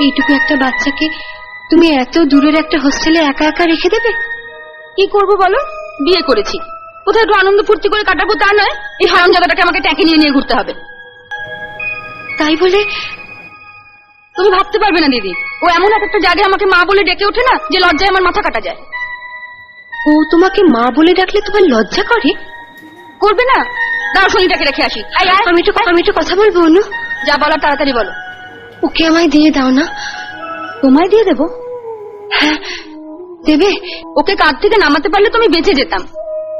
এইটুকু একটা বাচ্চাকে তুমি এত দূরের একটা হোস্টেলে একা একা রেখে দেবে? কি করবো বলো, বিয়ে করেছি, কোথায় একটু আনন্দ ফুর্তি করে কাটাবো তা নয়, এই হারামজাদাটাকে আমাকে ট্যাঁকে নিয়ে নিয়ে ঘুরতে হবে। তাই বলে তুমি ভাবতে পারবে না দিদি, ও এমন একটা জায়গায় আমাকে মা বলে ডেকে ওঠে না যে লজ্জায় আমার মাথা কাটা যায়। ও তোমাকে মা বলে ডাকলে তোমার লজ্জা করে? করবে না? দাঁড়াও, শনিটাকে রেখে আসি। আমি একটু কথা বলবো অনু। যা বলার তাড়াতাড়ি বলো। ওকে আমায় দিয়ে দাও না। তোমায় দিয়ে দেবো? হ্যাঁ দেবে। ওকে কাঁধ থেকে নামাতে পারলে তুমি বেঁচে যেতাম,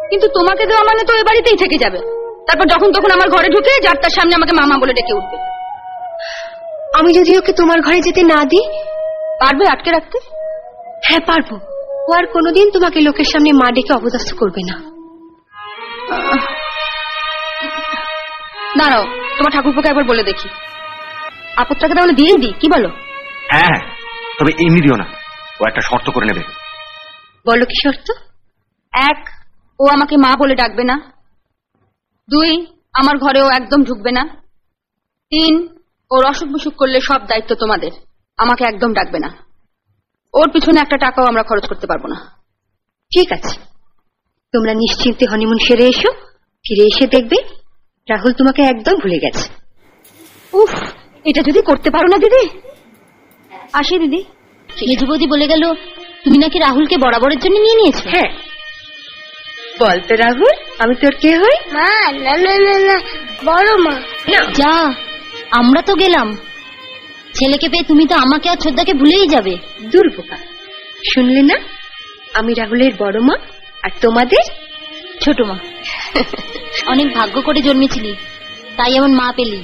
কিন্তু তোমাকে দেওয়া মানে তো এ বাড়িতেই থেকে যাবে। তারপর যখন তখন আমার ঘরে ঢুকে যার তার সামনে আমাকে মামা বলে ডেকে উঠবে। আমি যদি ওকে তোমার ঘরে যেতে না দিই? পারবে আটকে রাখতে? হ্যাঁ পারবো। ও আর কোনোদিন তোমাকে লোকের সামনে মা ডেকে অপদস্থ করবে না। দাঁড়াও, তোমার ঠাকুরপোকে একবার বলে দেখি। আপদটাকে তাহলে দিয়ে দিই, কি বলো? হ্যাঁ, তবে এমনি দিও না, ও একটা শর্ত করে নেবে। বলো কি শর্ত? 1, ও আমাকে মা বলে ডাকবে না। 2, আমার ঘরে ও একদম ঢুকবে না। 3, ওর অসুখ বিসুখ করলে সব দায়িত্ব তোমাদের, আমাকে একদম ডাকবে না। ওর পিছনে একটা টাকাও আমরা খরচ করতে পারবো না। ঠিক আছে, তোমরা নিশ্চিন্তে হনিমুন সেরে এসো। ফিরে এসে দেখবে রাহুল তোমাকে একদম ভুলে গেছে। উফ, এটা যদি করতে পারো না দিদি। আসি দিদি। মেজো বৌদি বলে গেল তুমি নাকি রাহুলকে বরাবরের জন্য নিয়ে নিয়েছো। হ্যাঁ, বল তো রাহুল, আমি তোর কে হই? মা না না না না, বড় মা। যা, আমরা তো গেলাম, ছেলেকে পেয়ে তুমি তো আমাকে আর ছোটদাকে ভুলেই যাবে। দুর্বোকা, শুনলে না? আমি রাহুলের বড় মা আর তোমাদের ছোট মা। অনেক ভাগ্য করে জন্মেছিলি, তাই এমন মা পেলি।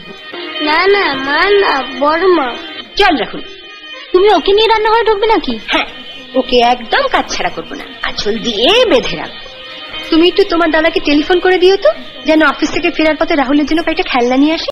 না না মা না, বড় মা। চল রাহুল, তুমি ওকে নিয়ে রান্নাঘরে ঢুকবে নাকি? হ্যাঁ, ওকে একদম কাজ ছাড়া করবো না, আঁচল দিয়ে বেঁধে রাখবো। তুমি একটু তোমার দাদাকে টেলিফোন করে দিও তো, যেন অফিস থেকে ফেরার পথে রাহুলের জন্য কয়েকটা খেলনা নিয়ে আসে।